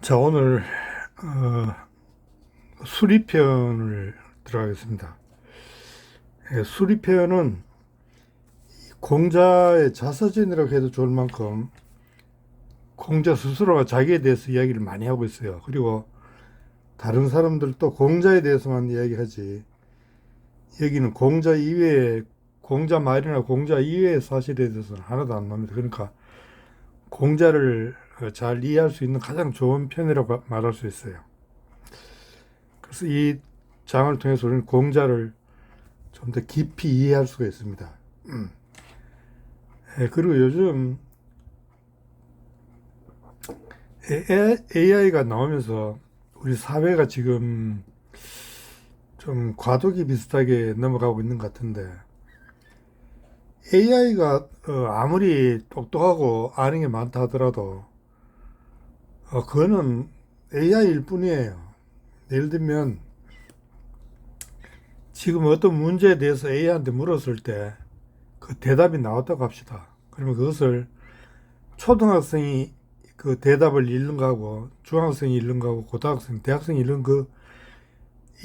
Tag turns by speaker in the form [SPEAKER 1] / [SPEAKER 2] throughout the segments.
[SPEAKER 1] 자, 오늘 수리편을 들어가겠습니다. 수리편은 공자의 자서전이라고 해도 좋을 만큼 공자 스스로가 자기에 대해서 이야기를 많이 하고 있어요. 그리고 다른 사람들도 공자에 대해서만 이야기하지, 여기는 공자 이외에, 공자 말이나 공자 이외의 사실에 대해서는 하나도 안 나옵니다. 그러니까 공자를 잘 이해할 수 있는 가장 좋은 편이라고 말할 수 있어요. 그래서 이 장을 통해서 우리는 공자를 좀 더 깊이 이해할 수가 있습니다. 그리고 요즘 AI가 나오면서 우리 사회가 지금 좀 과도기 비슷하게 넘어가고 있는 것 같은데, AI가 아무리 똑똑하고 아는 게 많다 하더라도 그거는 AI일 뿐이에요. 예를 들면 지금 어떤 문제에 대해서 A한테 물었을 때 그 대답이 나왔다고 합시다. 그러면 그것을 초등학생이 그 대답을 읽는 거하고 중학생이 읽는 거하고 고등학생, 대학생이 읽는 그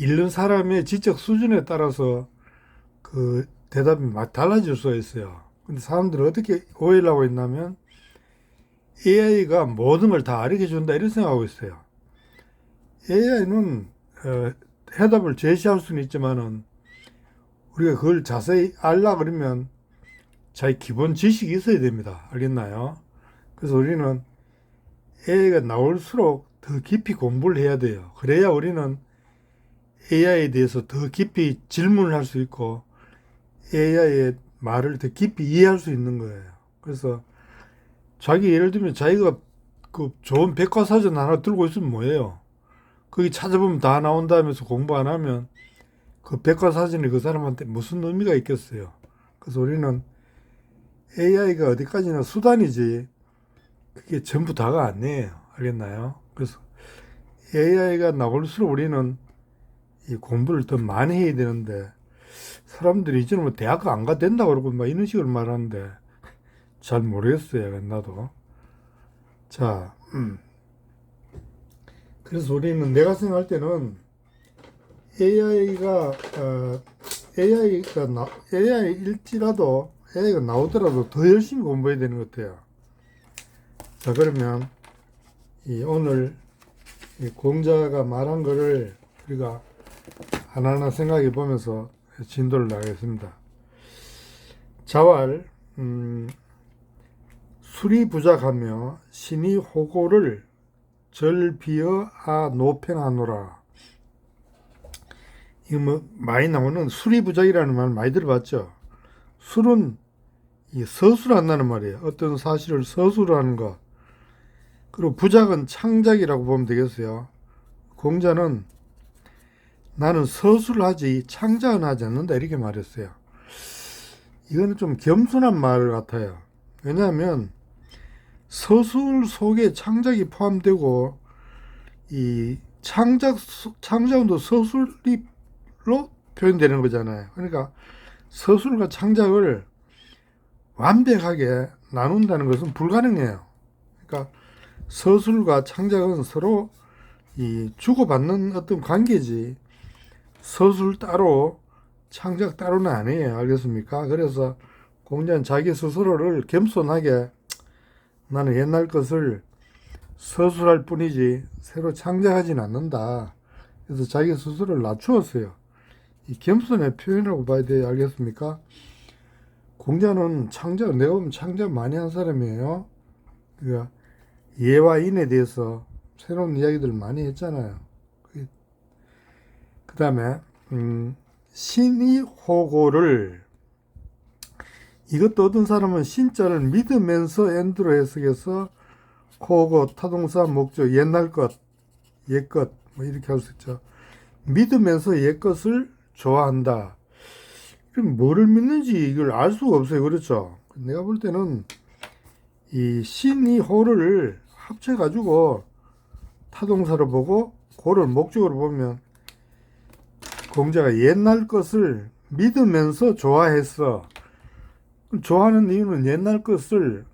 [SPEAKER 1] 읽는 사람의 지적 수준에 따라서 그 대답이 막 달라질 수가 있어요. 근데 사람들은 어떻게 오해를 하고 있냐면 AI가 모든 걸 다 알게 준다 이런 생각하고 있어요. AI는 해답을 제시할 수는 있지만은 우리가 그걸 자세히 알라 그러면 자기 기본 지식이 있어야 됩니다. 알겠나요? 그래서 우리는 AI가 나올수록 더 깊이 공부를 해야 돼요. 그래야 우리는 AI에 대해서 더 깊이 질문을 할 수 있고 AI의 말을 더 깊이 이해할 수 있는 거예요. 그래서 자기 예를 들면 자기가 그 좋은 백과사전 하나 들고 있으면 뭐예요? 거기 찾아보면 다 나온다면서 공부 안 하면 그 백과사전이 그 사람한테 무슨 의미가 있겠어요? 그래서 우리는 AI가 어디까지나 수단이지 그게 전부 다가 아니에요. 알겠나요? 그래서 AI가 나올수록 우리는 이 공부를 더 많이 해야 되는데, 사람들이 이제는 뭐 대학 안 가도 된다고 그러고 막 이런 식으로 말하는데 잘 모르겠어요. 나도. 자, 그래서 우리는 내가 생각할 때는 AI가 AI일지라도 AI가 나오더라도 더 열심히 공부해야 되는 것 같아요. 자, 그러면 이 오늘 이 공자가 말한 거를 우리가 하나하나 생각해 보면서 진도를 나가겠습니다. 자왈, 수리부작하며 신이 호고를 절비어 노팽하노라. 이거 뭐 많이 나오는 수리부작이라는 말 많이 들어봤죠. 술은 이 서술한다는 말이에요. 어떤 사실을 서술하는 것. 그리고 부작은 창작이라고 보면 되겠어요. 공자는 나는 서술하지 창작은 하지 않는다 이렇게 말했어요. 이거는 좀 겸손한 말 같아요. 왜냐하면 서술 속에 창작이 포함되고 이 창작도 서술로 표현되는 거잖아요. 그러니까 서술과 창작을 완벽하게 나눈다는 것은 불가능해요. 그러니까 서술과 창작은 서로 이 주고받는 어떤 관계지 서술 따로 창작 따로는 아니에요. 알겠습니까? 그래서 공자는 자기 스스로를 겸손하게 나는 옛날 것을 서술할 뿐이지 새로 창작하지는 않는다. 그래서 자기 스스로를 낮추었어요. 이 겸손의 표현이라고 봐야 돼요. 알겠습니까? 공자는 창작, 내가 보면 창작 많이 한 사람이에요. 그러니까 예와 인에 대해서 새로운 이야기들 많이 했잖아요. 그 다음에 신이 호고를, 이것도 어떤 사람은 신자를 믿으면서 엔드로 해석해서 호고, 타동사, 목적, 옛날 것, 옛것 뭐 이렇게 할 수 있죠. 믿으면서 옛것을 좋아한다. 그럼 뭐를 믿는지 이걸 알 수가 없어요. 그렇죠? 내가 볼 때는 이 신이 호를 합쳐가지고 타동사로 보고 고를 목적으로 보면 공자가 옛날 것을 믿으면서 좋아했어. 좋아하는 이유는 옛날 것을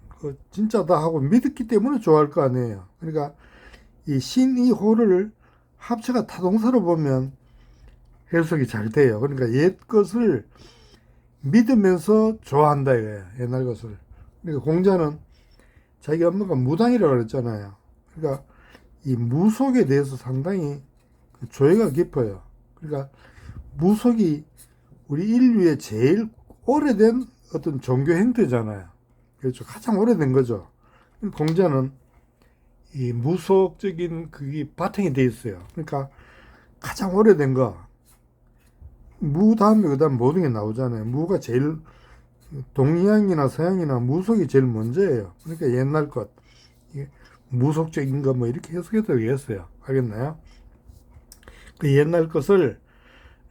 [SPEAKER 1] 진짜다 하고 믿었기 때문에 좋아할 거 아니에요. 그러니까 이 신이호를 합체가 타동사로 보면 해석이 잘 돼요. 그러니까 옛 것을 믿으면서 좋아한다 이거예요. 옛날 것을. 그러니까 공자는 자기 엄마가 무당이라고 그랬잖아요. 그러니까 이 무속에 대해서 상당히 조예가 깊어요. 그러니까 무속이 우리 인류의 제일 오래된 어떤 종교 행태잖아요. 그렇죠. 가장 오래된 거죠. 공자는 이 무속적인 그게 바탕이 돼 있어요. 그러니까 가장 오래된 거. 무 다음에 그 다음 모든 게 나오잖아요. 무가 제일 동양이나 서양이나 무속이 제일 먼저예요. 그러니까 옛날 것, 무속적인 거 뭐 이렇게 해석해도 되겠어요. 알겠나요? 그 옛날 것을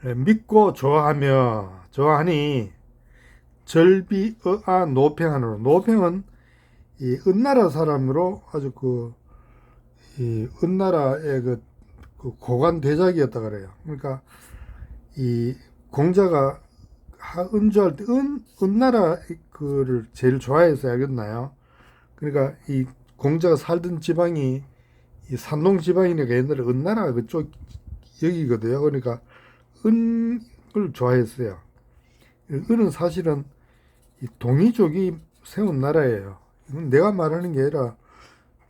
[SPEAKER 1] 믿고 좋아하니 절비의아 노팽하노라. 노팽은 이 은나라 사람으로 아주 이 은나라의 그 고관 대작이었다 그래요. 그러니까 이 공자가 은주할 때 은나라 그를 제일 좋아해서 알겠나요? 그러니까 이 공자가 살던 지방이 이 산동 지방이니까 옛날에 은나라 그쪽 여기거든요. 그러니까 은을 좋아했어요. 은은 사실은 이 동이족이 세운 나라예요. 이건 내가 말하는 게 아니라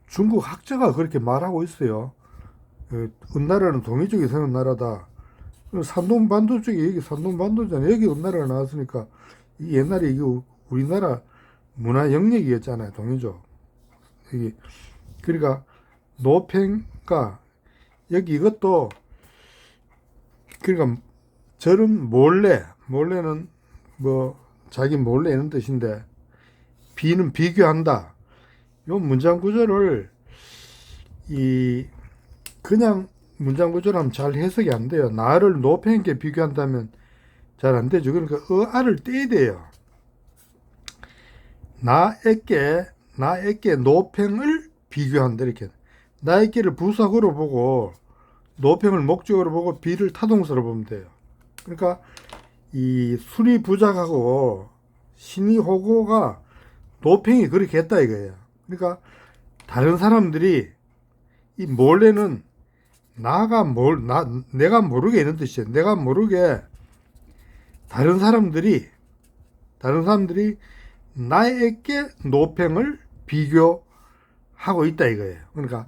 [SPEAKER 1] 중국 학자가 그렇게 말하고 있어요. 은나라는 동이족이 세운 나라다. 산동반도 쪽에 여기 산동반도잖아요. 여기 은나라가 나왔으니까 옛날에 이게 우리나라 문화 영역이었잖아요. 동이족. 여기 그러니까 노팽가 여기 이것도 그러니까 절은 몰래는 뭐 자기 몰래 이런 뜻인데 비는 비교한다. 요 문장 구조를 그냥 문장 구조로 하면 잘 해석이 안 돼요. 나를 노팽에게 비교한다면 잘 안 되죠. 그러니까 어아를 떼야 돼요. 나에게 노팽을 비교한다 이렇게. 나에게를 부사구로 보고 노팽을 목적으로 보고 비를 타동사로 보면 돼요. 그러니까 이 수리부작하고 신이호고가 노팽이 그렇게 했다 이거예요. 그러니까 다른 사람들이 이 몰래는 내가 모르게 이런 뜻이에요. 내가 모르게 다른 사람들이 나에게 노팽을 비교하고 있다 이거예요. 그러니까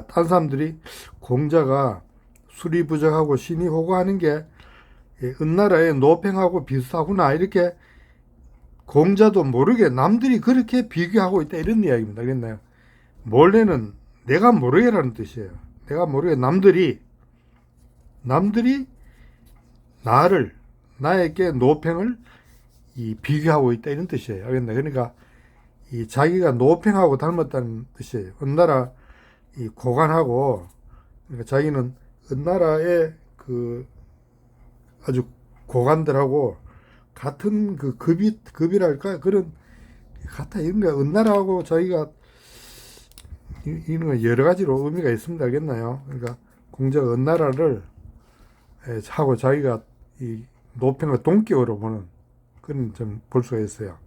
[SPEAKER 1] 딴 사람들이 공자가 수리부작하고 신이호고하는 게 은나라의 노팽하고 비슷하구나 이렇게 공자도 모르게 남들이 그렇게 비교하고 있다 이런 이야기입니다. 알겠나요? 몰래는 내가 모르게라는 뜻이에요. 내가 모르게 남들이 나에게 노팽을 비교하고 있다 이런 뜻이에요. 알겠나요? 그러니까 자기가 노팽하고 닮았다는 뜻이에요. 은나라 고관하고 그러니까 자기는 은나라의 아주 고관들하고 같은 급이랄까 그런 같아 이런 거 은나라하고 자기가 이런 거 여러 가지로 의미가 있습니다. 알겠나요? 그러니까 공자가 은나라를 하고 자기가 이 노팽을 동격으로 보는 그런 점 볼 수가 있어요.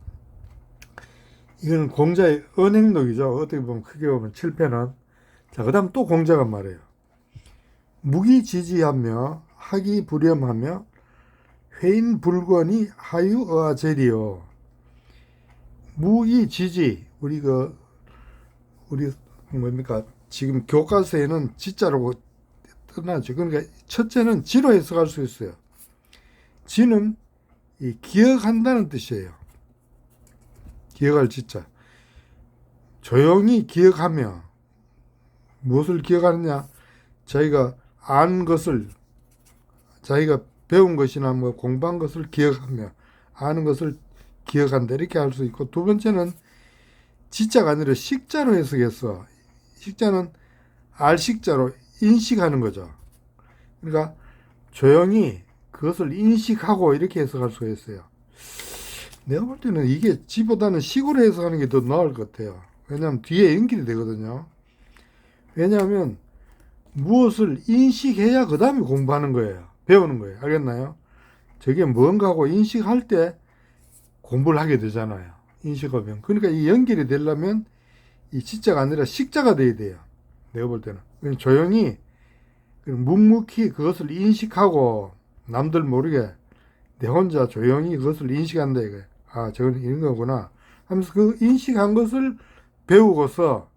[SPEAKER 1] 이건 공자의 언행록이죠. 어떻게 보면 크게 보면 7편은. 자, 그 다음 또 공자가 말해요. 무기지지하며 하기불염하며 회인불권이 하유어아제리요. 무기지지 우리 뭡니까 지금 교과서에는 지자로 떠나죠. 그러니까 첫째는 지로 해석할 수 있어요. 지는 기억한다는 뜻이에요. 기억할 지자. 조용히 기억하며 무엇을 기억하느냐? 자기가 안 것을 자기가 배운 것이나 뭐 공부한 것을 기억하며 아는 것을 기억한다 이렇게 할 수 있고, 두 번째는 지자가 아니라 식자로 해석했어. 식자는 알식자로 인식하는 거죠. 그러니까 조용히 그것을 인식하고 이렇게 해석할 수가 있어요. 내가 볼 때는 이게 지보다는 식으로 해석하는 게 더 나을 것 같아요. 왜냐하면 뒤에 연결이 되거든요. 왜냐하면 무엇을 인식해야 그 다음에 공부하는 거예요. 배우는 거예요. 알겠나요? 저게 뭔가 하고 인식할 때 공부를 하게 되잖아요. 인식하면. 그러니까 이 연결이 되려면 이 지자가 아니라 식자가 돼야 돼요. 내가 볼 때는. 조용히, 묵묵히 그것을 인식하고, 남들 모르게, 내 혼자 조용히 그것을 인식한다, 이거. 아, 저건 이런 거구나. 하면서 그 인식한 것을 배우고서,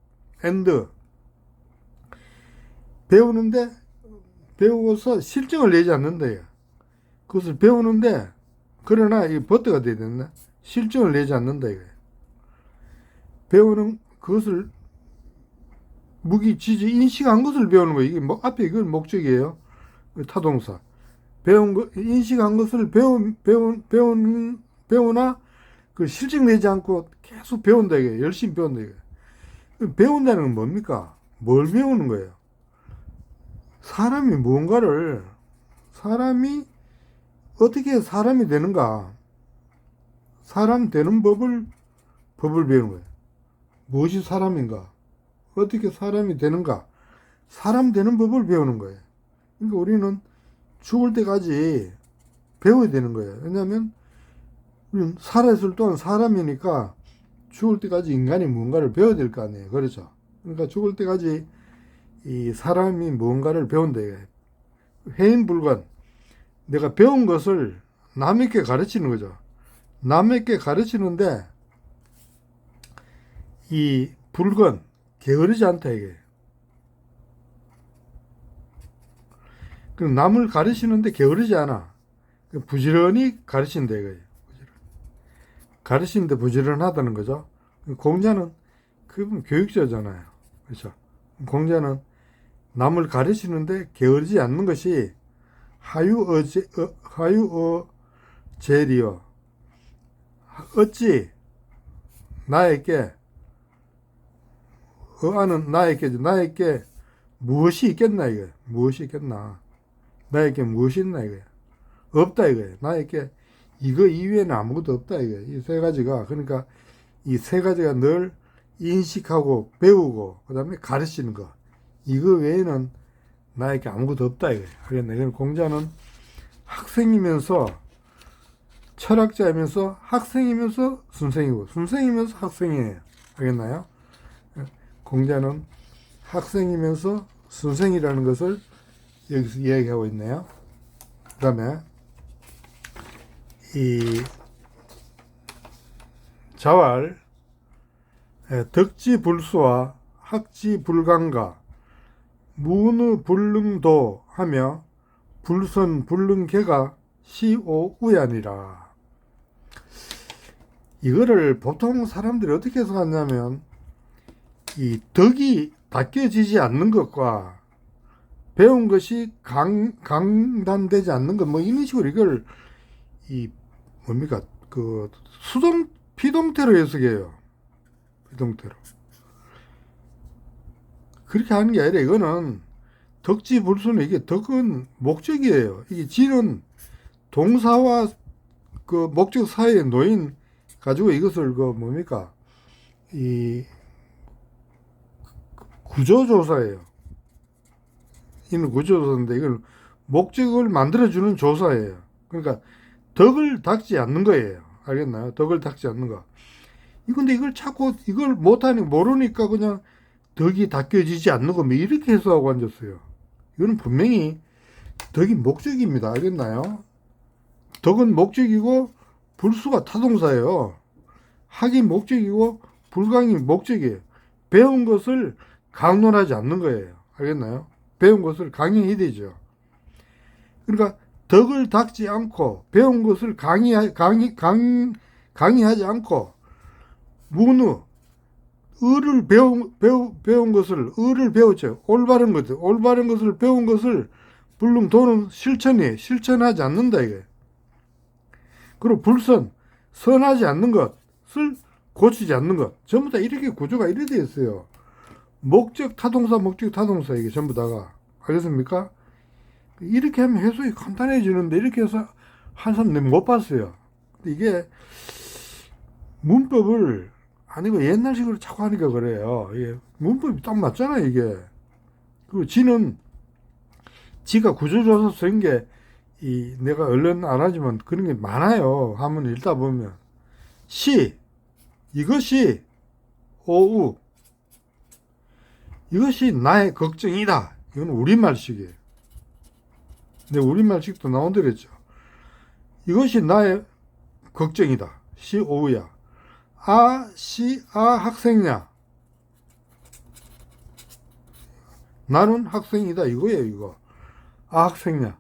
[SPEAKER 1] 배우고서 실증을 내지 않는다, 이거. 그것을 배우는데, 그러나 이 버터가 돼야 된다. 실증을 내지 않는다, 이거. 배우는 그것을 지지 인식한 것을 배우는 거예요. 이게 앞에 이건 목적이에요. 타동사. 인식한 것을 배우나 그 실증 내지 않고 계속 배운다 이게. 열심히 배운다 이게. 배운다는 건 뭡니까? 뭘 배우는 거예요? 사람이 어떻게 사람이 되는가? 사람 되는 법을 배우는 거예요. 무엇이 사람인가? 어떻게 사람이 되는가? 사람 되는 법을 배우는 거예요. 그러니까 우리는 죽을 때까지 배워야 되는 거예요. 왜냐하면 우리는 살아있을 동안 사람이니까 죽을 때까지 인간이 무언가를 배워야 될 거 아니에요. 그렇죠? 그러니까 죽을 때까지 이 사람이 무언가를 배운다. 해인불관. 내가 배운 것을 남에게 가르치는 거죠. 남에게 가르치는데 이 불건, 게으르지 않다 이게. 그럼 남을 가르치는데 게으르지 않아. 부지런히 가르친다 이거예요. 가르치는데 부지런하다는 거죠. 공자는 그분 교육자잖아요. 그렇죠? 공자는 남을 가르치는데 게으르지 않는 것이 하유어제리여. 어찌 나에게 나에게 무엇이 있겠나 이거. 무엇이 있겠나. 나에게 무엇이 있나 이거. 없다 이거. 나에게 이거 이외에는 아무것도 없다 이거. 이 세 가지가. 그러니까 이 세 가지가 늘 인식하고 배우고 그다음에 가르치는 거. 이거 외에는 나에게 아무것도 없다 이거. 그러니까 공자는 학생이면서 철학자이면서 학생이면서 선생이고 선생이면서 학생이에요. 알겠나요? 공자는 학생이면서 선생이라는 것을 여기서 이야기하고 있네요. 그 다음에 이 자왈 덕지불수와 학지불강가 무느불능도 하며 불선불능계가 시오우야니라. 이거를 보통 사람들이 어떻게 해석하냐면 이 덕이 닦여지지 않는 것과 배운 것이 강단되지 않는 것, 뭐 이런 식으로 이걸 뭡니까 그 피동태로 해석해요. 피동태로. 그렇게 하는 게 아니라 이거는 덕지불수는 이게 덕은 목적이에요. 이게 지는 동사와 그 목적 사이에 놓인 가지고 이것을 뭡니까 이 구조조사예요. 이는 구조조사인데 이걸 목적을 만들어주는 조사예요. 그러니까 덕을 닦지 않는 거예요. 알겠나요? 덕을 닦지 않는 거. 근데 이걸 자꾸 이걸 모르니까 그냥 덕이 닦여지지 않는 거 뭐 이렇게 해석하고 앉았어요. 이거는 분명히 덕이 목적입니다. 알겠나요? 덕은 목적이고 불수가 타동사예요. 학이 목적이고 불강이 목적이에요. 배운 것을 강론하지 않는 거예요. 알겠나요? 배운 것을 강의해야 되죠. 그러니까 덕을 닦지 않고 배운 것을 강의하지 않고 무느 의를 배운 것을 의를 배웠죠. 올바른 것을 배운 것을 불능도는 실천하지 않는다 이게. 그리고 불선 선하지 않는 것을 고치지 않는 것. 전부 다 이렇게 구조가 이렇게 되어 있어요. 목적 타동사 이게 전부 다가. 알겠습니까? 이렇게 하면 해석이 간단해지는데 이렇게 해서 한 사람 못 봤어요. 근데 이게 문법을 아니고 옛날식으로 자꾸 하니까 그래요. 이게 문법이 딱 맞잖아요, 이게. 그리고 지가 구조조사 쓴 게, 내가 얼른 안 하지만 그런 게 많아요. 한번 읽다 보면. 이것이, 오우. 이것이 나의 걱정이다. 이건 우리말식이에요. 근데 우리말식도 나온다랬죠. 이것이 나의 걱정이다. 시 오우야. 학생냐. 나는 학생이다. 이거예요, 이거. 학생냐.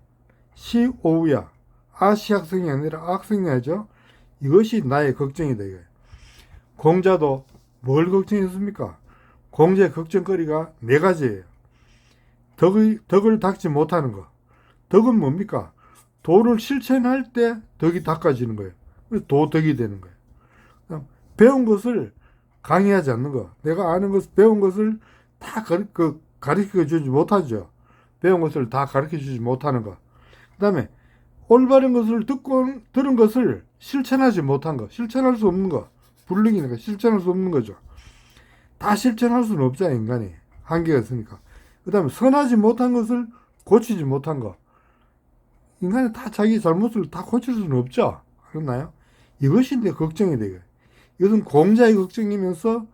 [SPEAKER 1] 시 오우야. 시 학생이 아니라 학생냐죠. 이것이 나의 걱정이다, 이거예요. 공자도 뭘 걱정했습니까? 공자의 걱정거리가 네 가지예요. 덕을 닦지 못하는 거. 덕은 뭡니까? 도를 실천할 때 덕이 닦아지는 거예요. 도덕이 되는 거예요. 배운 것을 강의하지 않는 거. 내가 아는 것, 배운 것을 다 가르쳐 주지 못하죠. 배운 것을 다 가르쳐 주지 못하는 거. 그 다음에 올바른 것을 들은 것을 실천하지 못한 거. 실천할 수 없는 거. 불능이니까 실천할 수 없는 거죠. 다 실천할 수는 없잖아요, 인간이. 한계가 있으니까. 그 다음에 선하지 못한 것을 고치지 못한 거. 인간이 다 자기 잘못을 다 고칠 수는 없죠. 그렇나요? 이것이 내 걱정이 되고요. 이것은 공자의 걱정이면서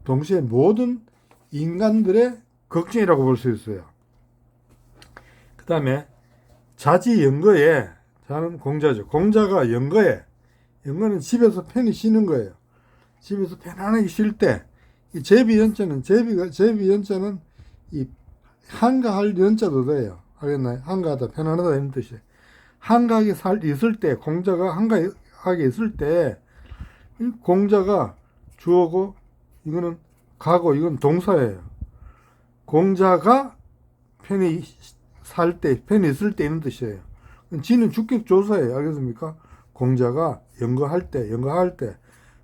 [SPEAKER 1] 동시에 모든 인간들의 걱정이라고 볼 수 있어요. 그 다음에 자지연거에, 자는 공자죠. 공자가 연거에, 연거는 집에서 편히 쉬는 거예요. 집에서 편안하게 쉴 때, 이 제비연자는 이 한가할 연자도 돼요. 알겠나요? 한가하다, 편안하다 이런 뜻이에요. 한가하게 있을 때, 공자가 한가하게 있을 때, 공자가 주어고, 이거는 가고, 이건 동사예요. 공자가 편히 살 때, 편히 있을 때 이런 뜻이에요. 지는 주격조사예요. 알겠습니까? 공자가 연거할 때,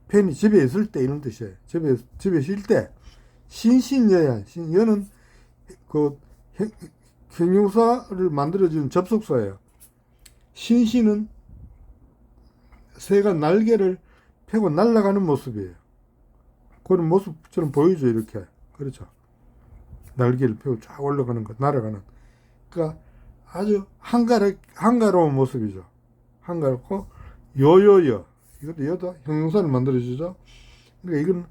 [SPEAKER 1] 편히 집에 있을 때 이런 뜻이에요. 집에 쉴 때. 신신여야. 여는 형용사를 만들어주는 접속사예요. 신신은 새가 날개를 펴고 날아가는 모습이에요. 그런 모습처럼 보이죠, 이렇게. 그렇죠. 날개를 펴고 쫙 올라가는 거, 날아가는. 그러니까 아주 한가로운 모습이죠. 한가롭고, 요요여. 이것도 여도 형용사를 만들어주죠. 그러니까 이건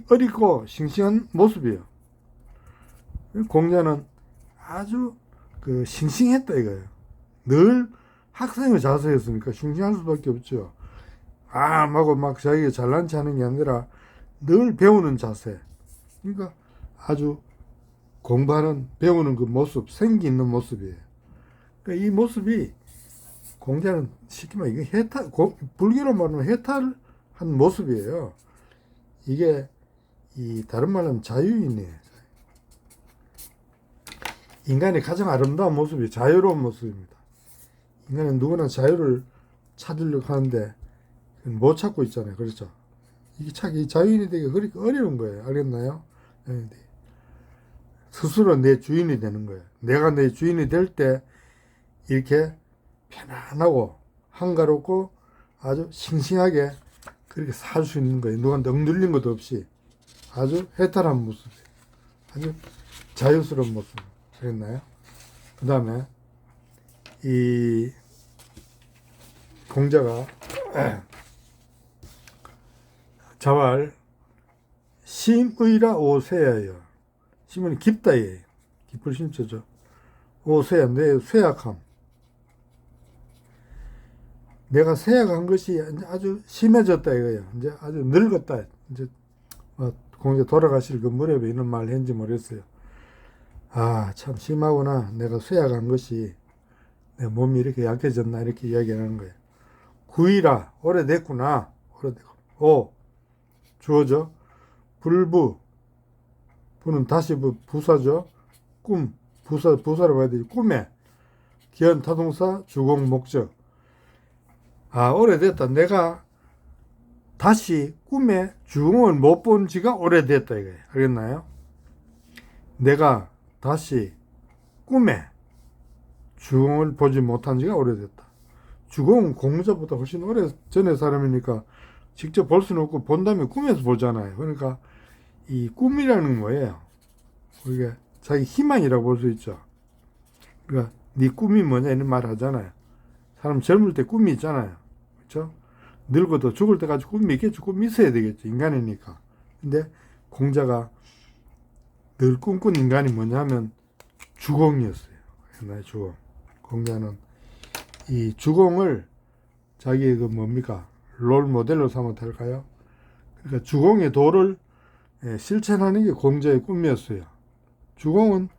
[SPEAKER 1] 어리고 싱싱한 모습이에요. 공자는 아주 싱싱했다 이거예요. 늘 학생의 자세였으니까 싱싱할 수밖에 없죠. 막 자기가 잘난 체 하는 게 아니라 늘 배우는 자세. 그러니까 아주 공부하는, 배우는 그 모습, 생기 있는 모습이에요. 그러니까 이 모습이 공자는 쉽게 말하면 이게 불교로 말하면 해탈한 모습이에요. 이게 다른 말로 하면 자유인이에요. 인간의 가장 아름다운 모습이 자유로운 모습입니다. 인간은 누구나 자유를 찾으려고 하는데 못 찾고 있잖아요. 그렇죠? 이게 찾기, 자유인이 되기 그렇게 어려운 거예요. 알겠나요? 스스로 내 주인이 되는 거예요. 내가 내 주인이 될 때 이렇게 편안하고 한가롭고 아주 싱싱하게 그렇게 살 수 있는 거예요. 누구한테 억눌린 것도 없이 아주 해탈한 모습, 아주 자유스러운 모습. 알겠나요? 그 다음에 이 공자가 자왈 심의라 오세야요. 심은 깊다예요. 깊을 심자죠. 오세야, 내 쇠약함. 내가 쇠약한 것이 아주 심해졌다 이거예요. 이제 아주 늙었다. 이제 공자 돌아가실 그 무렵에 이런 말 했는지 모르겠어요. 참 심하구나. 내가 쇠약한 것이 내 몸이 이렇게 약해졌나 이렇게 이야기하는 거예요. 구이라 오래됐구나. 오래됐고. 주어져. 불부. 부는 다시 부사죠. 부사로 봐야 되지. 꿈에. 기현 타동사 주공 목적. 오래됐다. 내가 다시 꿈에 주공을 못 본 지가 오래됐다 이거예요. 알겠나요? 내가 다시 꿈에 주공을 보지 못한 지가 오래됐다. 주공은 공자보다 훨씬 오래 전의 사람이니까 직접 볼 수는 없고 본다면 꿈에서 보잖아요. 그러니까 이 꿈이라는 뭐예요? 우리가 자기 희망이라고 볼 수 있죠. 그러니까 네 꿈이 뭐냐 이런 말 하잖아요. 사람 젊을 때 꿈이 있잖아요. 그렇죠? 늙어도 죽을 때까지 꿈이 있겠죠. 꿈이 있어야 되겠죠. 인간이니까. 근데 공자가 늘 꿈꾼 인간이 뭐냐면 주공이었어요. 옛날 주공. 공자는 이 주공을 자기의 그 뭡니까? 롤 모델로 삼아 될까요? 그러니까 주공의 도를 실천하는 게 공자의 꿈이었어요. 주공은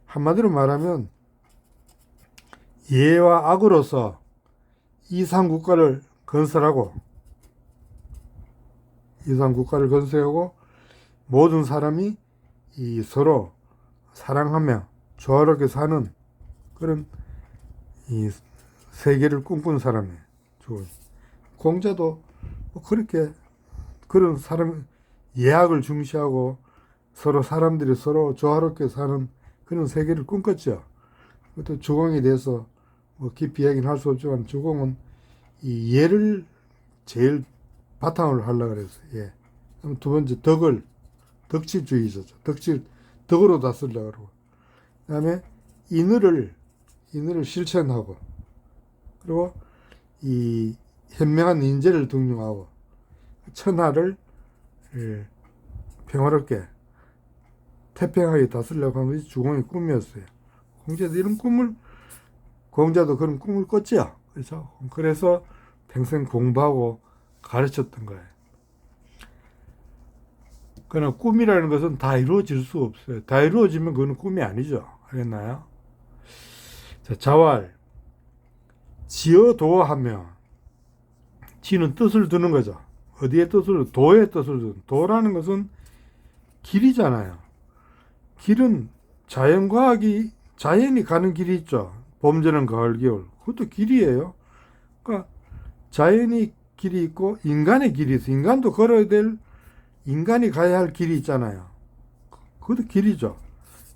[SPEAKER 1] 한마디로 말하면 예와 악으로서 이상국가를 건설하고 모든 사람이 이 서로 사랑하며 조화롭게 사는 그런 이 세계를 꿈꾼 사람이에요. 공자도 뭐 그렇게 그런 사람 예악을 중시하고 서로 사람들이 서로 조화롭게 사는 그런 세계를 꿈꿨죠. 또 주공에 대해서 뭐 깊이 이야기는 할 수 없지만 주공은 이 예를 제일 바탕으로 하려고 그랬어요. 예. 두 번째 덕질주의자죠. 덕으로 다스리려고 그러고. 그 다음에 인의를 실천하고, 그리고 이 현명한 인재를 등용하고, 천하를 평화롭게, 태평하게 다스리려고 하는 것이 주공의 꿈이었어요. 공자도 그런 꿈을 꿨죠. 그렇죠. 그래서 평생 공부하고 가르쳤던 거예요. 그러나 꿈이라는 것은 다 이루어질 수 없어요. 다 이루어지면 그건 꿈이 아니죠. 알겠나요? 자, 자활. 지어도하며, 지는 뜻을 두는 거죠. 어디에 뜻을, 도의 뜻을 두는. 도라는 것은 길이잖아요. 길은 자연이 가는 길이 있죠. 봄, 여름, 가을, 겨울. 그것도 길이에요. 그러니까 자연이 길이 있고 인간의 길이 있어. 인간도 걸어야 될, 인간이 가야 할 길이 있잖아요. 그것도 길이죠.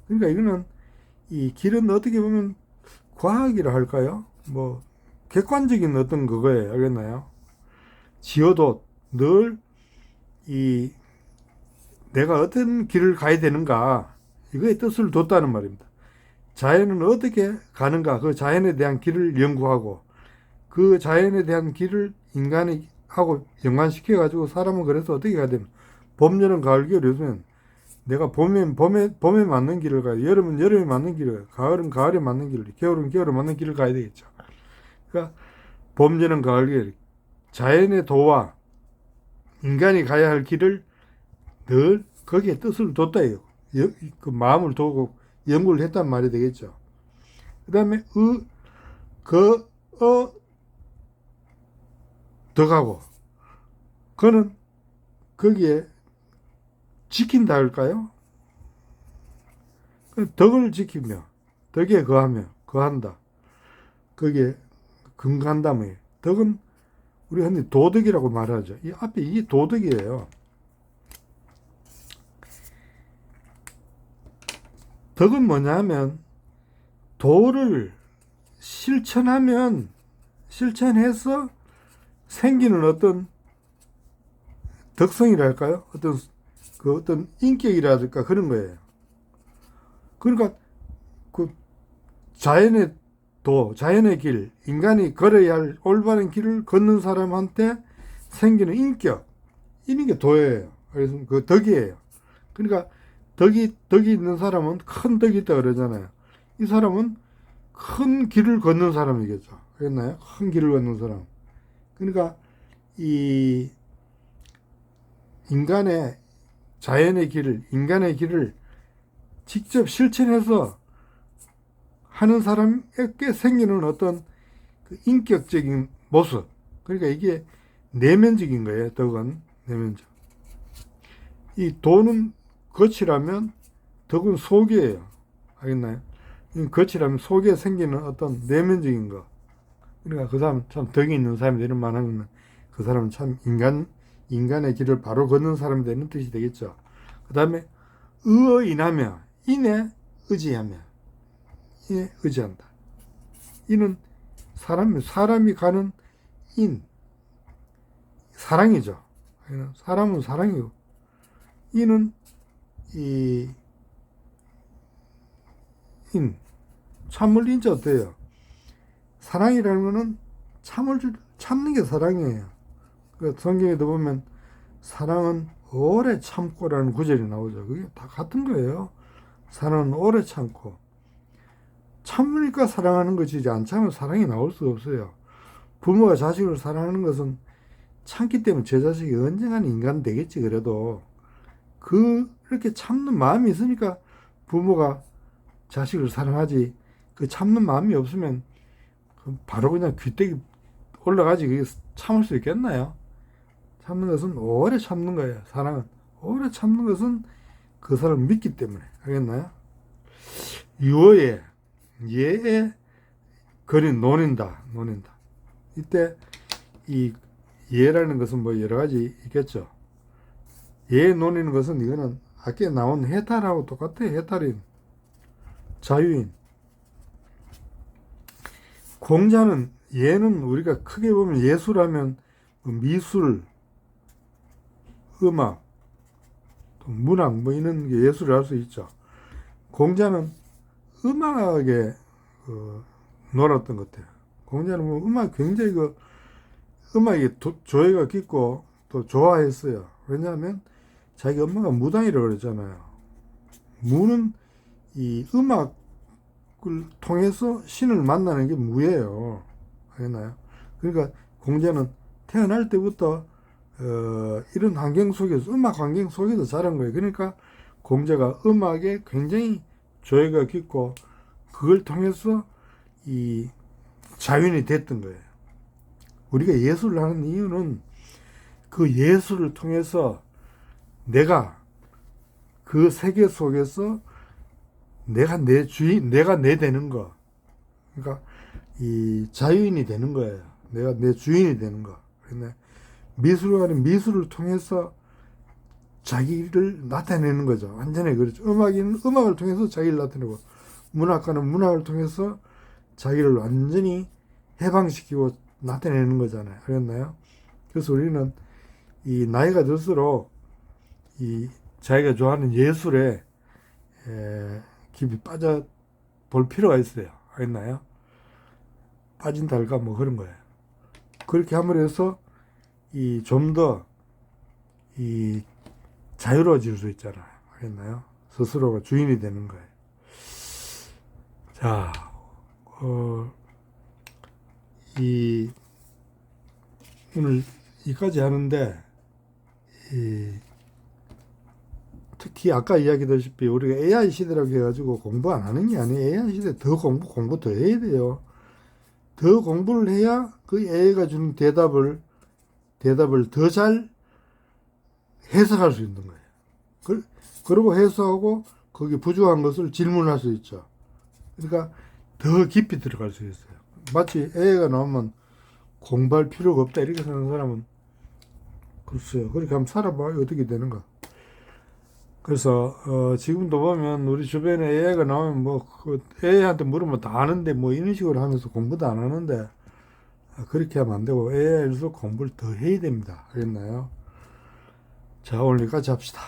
[SPEAKER 1] 그러니까 이거는, 이 길은 어떻게 보면 과학이라 할까요? 뭐 객관적인 어떤 그거예요. 알겠나요? 지어도 늘 내가 어떤 길을 가야 되는가, 이거에 뜻을 뒀다는 말입니다. 자연은 어떻게 가는가, 그 자연에 대한 길을 연구하고, 그 자연에 대한 길을 인간이 하고 연관시켜가지고 사람은 그래서 어떻게 가야 되나. 봄, 여름, 가을, 겨울. 요즘엔 내가 봄에 맞는 길을 가야 돼. 여름은 여름에 맞는 길을 가야 돼. 가을은 가을에 맞는 길을, 겨울은 겨울에 맞는 길을 가야 되겠죠. 그러니까 봄, 여름, 가을, 겨울. 자연의 도와 인간이 가야 할 길을 늘 거기에 뜻을 뒀다예요. 그 마음을 두고 연구를 했단 말이 되겠죠. 그 다음에 덕하고, 그는 거기에 지킨다 할까요? 덕을 지키며, 덕에 거한다. 거기에 근간다. 뭐 덕은 우리 흔히 도덕이라고 말하죠. 이 앞에 이게 도덕이에요. 덕은 뭐냐면 도를 실천해서 생기는 어떤 덕성이랄까요? 어떤 인격이라든가 그런 거예요. 그러니까 그 자연의 길, 인간이 걸어야 할 올바른 길을 걷는 사람한테 생기는 인격, 이런 게 도예요. 그래서 그 덕이에요. 그러니까 덕이 있는 사람은 큰 덕이 있다 그러잖아요. 이 사람은 큰 길을 걷는 사람이겠죠. 알겠나요? 큰 길을 걷는 사람. 그러니까 이 인간의 길을 직접 실천해서 하는 사람에게 생기는 어떤 그 인격적인 모습. 그러니까 이게 내면적인 거예요. 덕은 내면적. 이 도는 겉이라면 덕은 속이에요. 알겠나요? 겉이라면 속에 생기는 어떤 내면적인 거. 그러니까 그 사람 참 덕이 있는 사람이 이런 말 하면 그 사람은 참 인간의 길을 바로 걷는 사람이 되는 뜻이 되겠죠. 그 다음에 의인하며, 인에 의지하며, 인에 의지한다. 이는 사람이 가는 사랑이죠. 사람은 사랑이고, 이는 참을 인자 어때요? 사랑이라는 거는 참는 게 사랑이에요. 성경에도 보면 사랑은 오래 참고라는 구절이 나오죠. 그게 다 같은 거예요. 사랑은 오래 참고, 참으니까 사랑하는 것이지 안 참으면 사랑이 나올 수가 없어요. 부모가 자식을 사랑하는 것은 참기 때문에 제 자식이 언젠가는 인간 되겠지. 그래도 그렇게 참는 마음이 있으니까 부모가 자식을 사랑하지, 그 참는 마음이 없으면 바로 그냥 귀때기 올라가지. 그게 참을 수 있겠나요? 참는 것은 오래 참는 거예요. 사랑은 오래 참는 것은 그 사람을 믿기 때문에. 알겠나요? 유어에 예에 거린 논인다. 이때 이 예라는 것은 뭐 여러 가지 있겠죠. 예 논이는 것은 이거는 아까 나온 해탈하고 똑같아요. 해탈인, 자유인. 공자는 예는 우리가 크게 보면 예술하면 미술, 음악, 또 문학 뭐 이런 게 예술을 할 수 있죠. 공자는 음악에 놀았던 것 같아요. 공자는 뭐 음악 굉장히 음악에 조예가 깊고 또 좋아했어요. 왜냐하면 자기 엄마가 무당이라고 그랬잖아요. 무는 이 음악을 통해서 신을 만나는 게 무예요. 알겠나요? 그러니까 공자는 태어날 때부터 이런 환경 속에서, 음악 환경 속에서 자란 거예요. 그러니까 공자가 음악에 굉장히 조예가 깊고 그걸 통해서 이 자연이 됐던 거예요. 우리가 예술을 하는 이유는 그 예술을 통해서 내가 그 세계 속에서 내가 내 주인, 내가 내 되는 거. 그러니까 이 자유인이 되는 거예요. 내가 내 주인이 되는 거. 미술가는 미술을 통해서 자기를 나타내는 거죠. 완전히 그렇죠. 음악인은 음악을 통해서 자기를 나타내고, 문학가는 문학을 통해서 자기를 완전히 해방시키고 나타내는 거잖아요. 알겠나요? 그래서 우리는 이 나이가 들수록 이 자기가 좋아하는 예술에 깊이 빠져 볼 필요가 있어요. 알겠나요? 빠진다 할까 뭐 그런 거예요. 그렇게 함으로 해서 이 좀 더 이 자유로워질 수 있잖아요. 알겠나요? 스스로가 주인이 되는 거예요. 자, 오늘 여기까지 하는데, 특히 아까 이야기했다시피 우리가 AI 시대라고 해가지고 공부 안 하는 게 아니에요. AI 시대 더 공부 더 해야 돼요. 더 공부를 해야 그 AI가 주는 대답을 더 잘 해석할 수 있는 거예요. 그리고 해석하고 거기 부족한 것을 질문할 수 있죠. 그러니까 더 깊이 들어갈 수 있어요. 마치 AI가 나오면 공부할 필요가 없다 이렇게 생각하는 사람은 글쎄요. 그렇게 한번 살아봐요. 어떻게 되는가. 그래서 지금도 보면 우리 주변에 AI가 나오면 뭐 AI한테 물으면 다 아는데 뭐 이런 식으로 하면서 공부도 안 하는데, 그렇게 하면 안 되고 AI에서 공부를 더 해야 됩니다. 알겠나요? 자, 오늘 여기까지 합시다.